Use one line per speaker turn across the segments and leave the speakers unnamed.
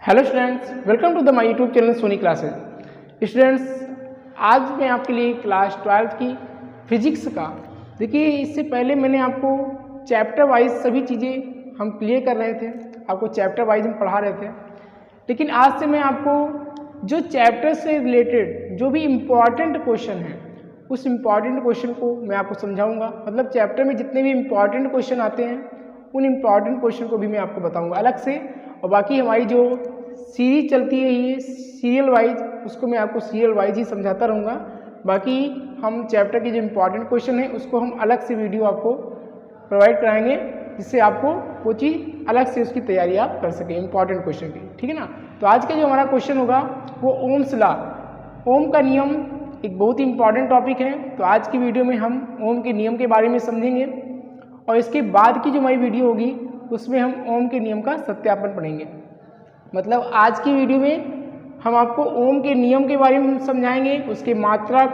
Hello students, welcome to the my YouTube channel Soni classes. Students, आज मैं आपके लिए क्लास 12th की फिजिक्स का देखिए, इससे पहले मैंने आपको चैप्टर वाइज सभी चीज़ें हम क्लियर कर रहे थे, आपको चैप्टर वाइज हम पढ़ा रहे थे। लेकिन आज से मैं आपको जो चैप्टर से रिलेटेड जो भी इम्पॉर्टेंट क्वेश्चन हैं उस इम्पॉर्टेंट क्वेश्चन को मैं आपको समझाऊंगा। मतलब चैप्टर में जितने भी इम्पॉर्टेंट क्वेश्चन आते हैं उन इम्पॉर्टेंट क्वेश्चन को भी मैं आपको बताऊंगा अलग से। और बाकी हमारी जो सीरीज चलती है ये सीरियल वाइज, उसको मैं आपको सीरियल वाइज ही समझाता रहूँगा। बाकी हम चैप्टर के जो इम्पॉर्टेंट क्वेश्चन है उसको हम अलग से वीडियो आपको प्रोवाइड कराएंगे, जिससे आपको वो चीज़ अलग से उसकी तैयारी आप कर सकें इम्पॉर्टेंट क्वेश्चन की। ठीक है ना। तो आज का जो हमारा क्वेश्चन होगा वो ओम्स लॉ, ओम का नियम एक बहुत ही इंपॉर्टेंट टॉपिक है। तो आज की वीडियो में हम ओम के नियम के बारे में समझेंगे और इसके बाद की जो हमारी वीडियो होगी उसमें हम ओम के नियम का सत्यापन पढ़ेंगे। मतलब आज की वीडियो में हम आपको ओम के नियम के बारे में समझाएंगे, उसकी मात्रा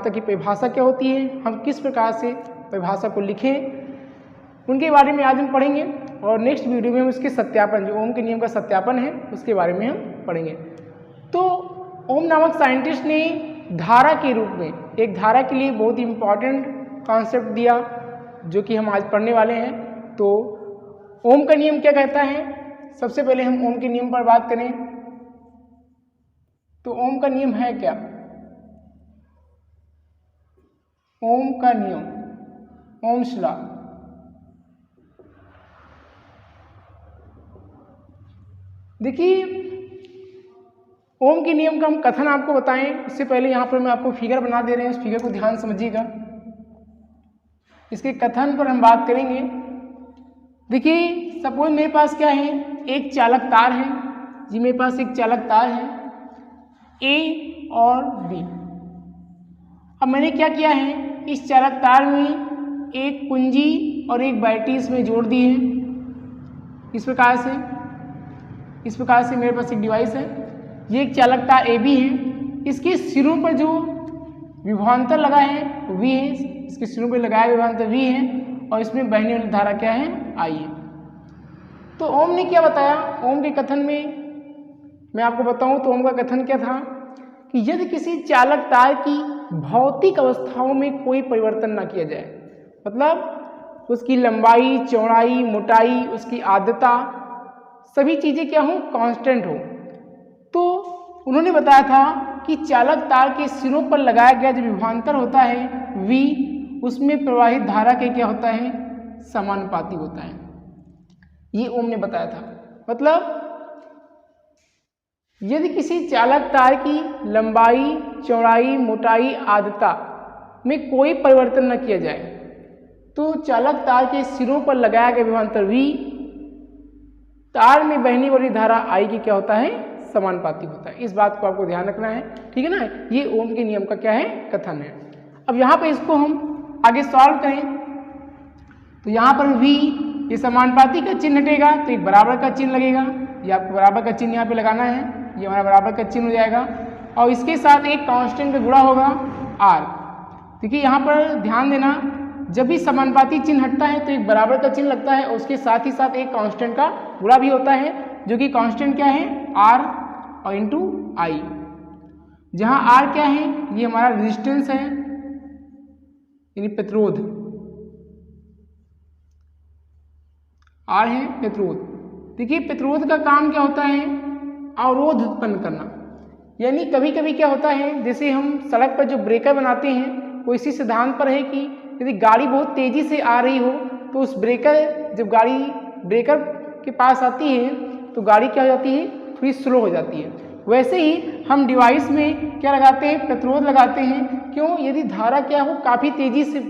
की परिभाषा क्या होती है, हम किस प्रकार से परिभाषा को लिखें, उनके बारे में आज हम पढ़ेंगे। और नेक्स्ट वीडियो में हम उसके सत्यापन, जो ओम के नियम का सत्यापन है उसके बारे में हम पढ़ेंगे। तो ओम नामक साइंटिस्ट ने धारा के रूप में एक धारा के लिए बहुत ही इम्पॉर्टेंट कॉन्सेप्ट दिया जो कि हम आज पढ़ने वाले हैं। तो ओम का नियम क्या कहता है, सबसे पहले हम ओम के नियम पर बात करें तो ओम का नियम है क्या। ओम का नियम, ओम्स लॉ, देखिए ओम के नियम का हम कथन आपको बताएं उससे पहले यहाँ पर मैं आपको फिगर बना दे रहे हैं, उस फिगर को ध्यान समझिएगा। इसके कथन पर हम बात करेंगे। देखिए सपोज मेरे पास क्या है, एक चालक तार है जी, मेरे पास एक चालक तार है ए और बी। अब मैंने क्या किया है, इस चालक तार में एक कुंजी और एक बैटरी इसमें जोड़ दी है। इस प्रकार से मेरे पास एक डिवाइस है, ये एक चालक तार ए बी है। इसके सिरों पर जो विभवांतर लगा है वी है, इसके सिरों पर लगाया विभवांतर वी है और इसमें बहने वाली धारा क्या है, आई है। तो ओम ने क्या बताया, ओम के कथन में मैं आपको बताऊं तो ओम का कथन क्या था कि यदि किसी चालक तार की भौतिक अवस्थाओं में कोई परिवर्तन ना किया जाए, मतलब उसकी लंबाई, चौड़ाई, मोटाई, उसकी आर्द्रता, सभी चीज़ें क्या हो, कांस्टेंट हो, तो उन्होंने बताया था कि चालक तार के सिरों पर लगाया गया जो विभवांतर होता है V, उसमें प्रवाहित धारा के क्या होता है, समानुपाती होता है। ये ओम ने बताया था। मतलब यदि किसी चालक तार की लंबाई, चौड़ाई, मोटाई, आर्द्रता में कोई परिवर्तन न किया जाए तो चालक तार के सिरों पर लगाया गया विभवांतर V तार में बहने वाली धारा I की क्या होता है, समानुपाती होता है। इस बात को आपको ध्यान रखना है, ठीक है ना। ये ओम के नियम का क्या है, कथन है। अब यहाँ पे इसको हम आगे सॉल्व करें तो यहाँ पर V, ये समानुपाती का चिन्ह हटेगा तो एक बराबर का चिन्ह लगेगा। ये आपको बराबर का चिन्ह यहाँ पे लगाना है, ये हमारा बराबर का चिन्ह हो जाएगा और इसके साथ एक कांस्टेंट जुड़ा होगा R। देखिए यहाँ पर ध्यान देना, जब भी समानुपाती चिन्ह हटता है तो एक बराबर का चिन्ह लगता है और उसके साथ ही साथ एक कांस्टेंट का गुणा भी होता है, जो कि कांस्टेंट क्या है, R और इंटू I। जहाँ R क्या है, ये हमारा रेजिस्टेंस है यानी प्रतिरोध, R है प्रतिरोध। देखिए प्रतिरोध का काम क्या होता है, अवरोध उत्पन्न करना। यानी कभी कभी क्या होता है, जैसे हम सड़क पर जो ब्रेकर बनाते हैं वो इसी सिद्धांत पर है कि यदि गाड़ी बहुत तेजी से आ रही हो तो उस ब्रेकर, जब गाड़ी ब्रेकर के पास आती है तो गाड़ी क्या हो जाती है, थोड़ी स्लो हो जाती है। वैसे ही हम डिवाइस में क्या लगाते हैं, प्रतिरोध लगाते हैं। क्यों, यदि धारा क्या हो काफ़ी तेजी से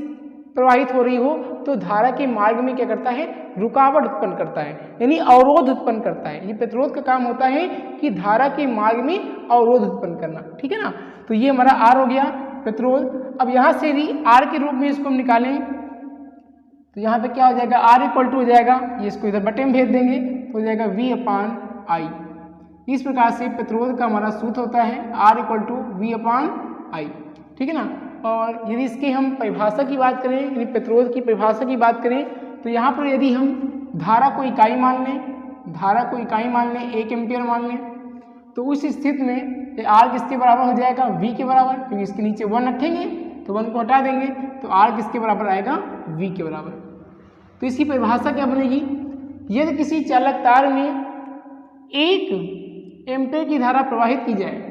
प्रवाहित हो रही हो तो धारा के मार्ग में क्या करता है, रुकावट उत्पन्न करता है, यानी अवरोध उत्पन्न करता है। ये प्रतिरोध का काम होता है कि धारा के मार्ग में अवरोध उत्पन्न करना, ठीक है ना। तो ये हमारा R हो गया प्रतिरोध। अब यहाँ से भी R के रूप में इसको हम निकालें तो यहाँ पे क्या हो जाएगा, R इक्वल टू हो जाएगा, ये इसको इधर बटे में भेज देंगे तो हो जाएगा V अपान I। इस प्रकार से प्रतिरोध का हमारा सूत्र होता है R equal to V upon I, ठीक है ना। और यदि इसकी हम परिभाषा की बात करें, यानी प्रतिरोध की परिभाषा की बात करें तो यहाँ पर यदि हम धारा को इकाई मान लें धारा को इकाई मान लें, 1 एम्पियर मान लें, तो उस स्थिति में ये R किसके बराबर हो जाएगा, V के बराबर, क्योंकि इसके नीचे 1 रखेंगे तो 1 को हटा देंगे तो R किसके बराबर आएगा, V के बराबर। तो इसकी परिभाषा क्या बनेगी, यदि किसी चालक तार में 1 एम्पियर की धारा प्रवाहित की जाए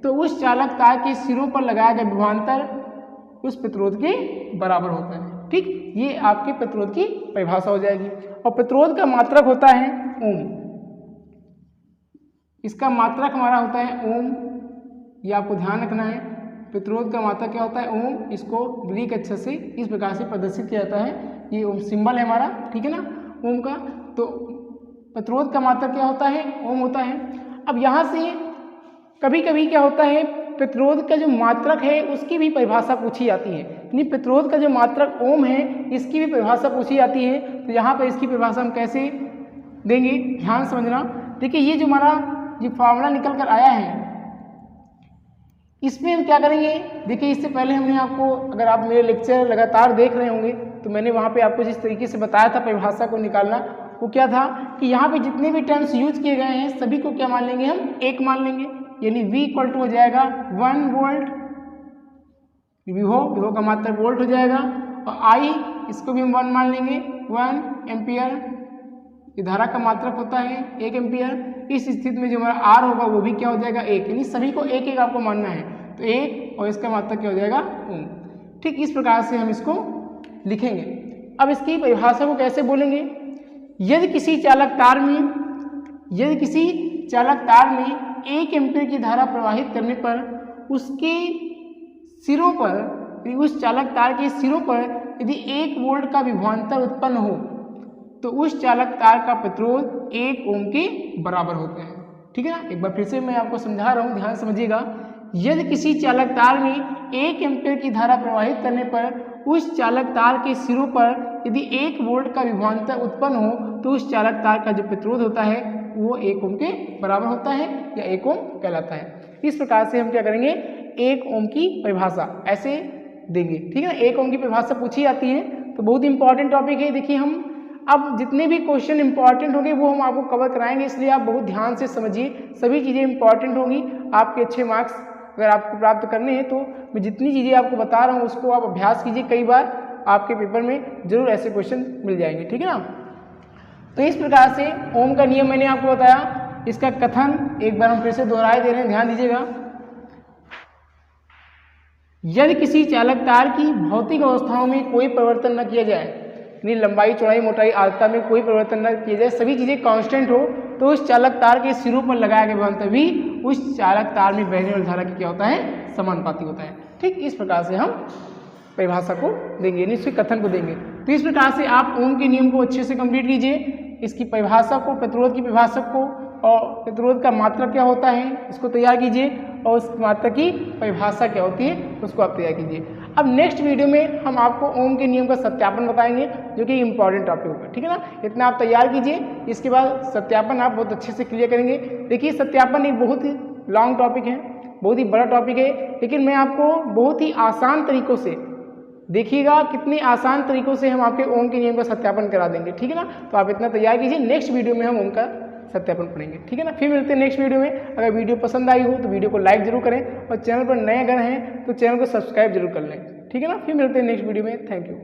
तो उस चालक तार के सिरों पर लगाया गया विभवांतर उस प्रतिरोध के बराबर होता है। ठीक, ये आपके प्रतिरोध की परिभाषा हो जाएगी। और प्रतिरोध का मात्रक होता है ओम, इसका मात्रक हमारा होता है ओम, ये आपको ध्यान रखना है। प्रतिरोध का मात्रक क्या होता है, ओम। इसको ग्रीक अक्षर से इस प्रकार से प्रदर्शित किया जाता है, ये ओम सिंबल है हमारा, ठीक है ना, ओम का। तो प्रतिरोध का मात्रक क्या होता है, ओम होता है। अब यहाँ से कभी कभी क्या होता है, प्रतिरोध का जो मात्रक है उसकी भी परिभाषा पूछी जाती है, यानी प्रतिरोध का जो मात्रक ओम है इसकी भी परिभाषा पूछी जाती है। तो यहाँ पर इसकी परिभाषा हम कैसे देंगे, ध्यान समझना। देखिए ये जो हमारा ये फॉर्मूला निकल कर आया है, इसमें हम क्या करेंगे, देखिए इससे पहले हमने आपको, अगर आप मेरे लेक्चर लगातार देख रहे होंगे तो मैंने वहाँ पे आपको जिस तरीके से बताया था परिभाषा को निकालना, वो क्या था कि यहाँ पे जितने भी टर्म्स यूज किए गए हैं सभी को क्या मान लेंगे, हम 1 मान लेंगे। यानी V इक्वल टू हो जाएगा 1 वोल्ट, विभव का मात्रक वोल्ट हो जाएगा, और I इसको भी हम 1 मान लेंगे, 1 एम्पियर ये धारा का मात्रक होता है 1 एम्पियर। इस स्थिति में जो हमारा R होगा वो भी क्या हो जाएगा 1, यानी सभी को 1 आपको मानना है, तो 1 और इसका मात्रक क्या हो जाएगा ओम। ठीक, इस प्रकार से हम इसको लिखेंगे। अब इसकी परिभाषा को कैसे बोलेंगे, यदि किसी चालक तार में 1 एम्पियर की धारा प्रवाहित करने पर उसके सिरों पर, उस चालक तार के सिरों पर यदि 1 वोल्ट का विभवांतर उत्पन्न हो तो उस चालक तार का प्रतिरोध 1 ओम के बराबर होता है। ठीक है ना, एक बार फिर से मैं आपको समझा रहा हूँ, ध्यान समझिएगा। यदि किसी चालक तार में 1 एम्पियर की धारा प्रवाहित करने पर उस चालक तार के सिरों पर यदि 1 वोल्ट का विभवांतर उत्पन्न हो तो उस चालक तार का जो प्रतिरोध होता है वो 1 ओम के बराबर होता है या 1 ओम कहलाता है। इस प्रकार से हम क्या करेंगे, 1 ओम की परिभाषा ऐसे देंगे। ठीक है ना, 1 ओम की परिभाषा पूछी जाती है, तो बहुत इंपॉर्टेंट टॉपिक है। देखिए हम अब जितने भी क्वेश्चन इंपॉर्टेंट होंगे वो हम आपको कवर कराएंगे, इसलिए आप बहुत ध्यान से समझिए, सभी चीज़ें इंपॉर्टेंट होंगी। आपके अच्छे मार्क्स अगर आपको प्राप्त करने हैं तो मैं जितनी चीज़ें आपको बता रहा हूँ उसको आप अभ्यास कीजिए, कई बार आपके पेपर में जरूर ऐसे क्वेश्चन मिल जाएंगे। ठीक है ना, तो इस प्रकार से ओम का नियम मैंने आपको बताया, इसका कथन एक बार हम फिर से दोहराए दे रहे हैं, ध्यान दीजिएगा। यदि किसी चालक तार की भौतिक अवस्थाओं में कोई परिवर्तन न किया जाए, यानी लंबाई चौड़ाई मोटाई आर्द्रता में कोई परिवर्तन न किया जाए, सभी चीज़ें कांस्टेंट हो, तो उस चालक तार के सिरों पर लगाया गया विभवांतर भी उस चालक तार में बहने वाली धारा की क्या होता है, समानुपाती होता है। ठीक, इस प्रकार से हम परिभाषा को देंगे, यानी इसके कथन को देंगे। तो इस प्रकार से आप ओम के नियम को अच्छे से कंप्लीट कीजिए, इसकी परिभाषा को, प्रतिरोध की परिभाषा को और प्रतिरोध का मात्रक क्या होता है इसको तैयार कीजिए, और उस मात्रक की परिभाषा क्या होती है उसको आप तैयार कीजिए। अब नेक्स्ट वीडियो में हम आपको ओम के नियम का सत्यापन बताएंगे, जो कि इम्पॉर्टेंट टॉपिक होगा। ठीक है ना, इतना आप तैयार कीजिए, इसके बाद सत्यापन आप बहुत अच्छे से क्लियर करेंगे। देखिए सत्यापन एक बहुत ही लॉन्ग टॉपिक है, बहुत ही बड़ा टॉपिक है, लेकिन मैं आपको बहुत ही आसान तरीक़ों से, देखिएगा कितने आसान तरीक़ों से हम आपके ओम के नियम का सत्यापन करा देंगे। ठीक है ना, तो आप इतना तैयार कीजिए, नेक्स्ट वीडियो में हम ओम का सत्यापन पढ़ेंगे। ठीक है ना, फिर मिलते हैं नेक्स्ट वीडियो में। अगर वीडियो पसंद आई हो तो वीडियो को लाइक जरूर करें, और चैनल पर नए अगर हैं तो चैनल को सब्सक्राइब जरूर कर लें। ठीक है ना, फिर मिलते हैं नेक्स्ट वीडियो में। Thank you.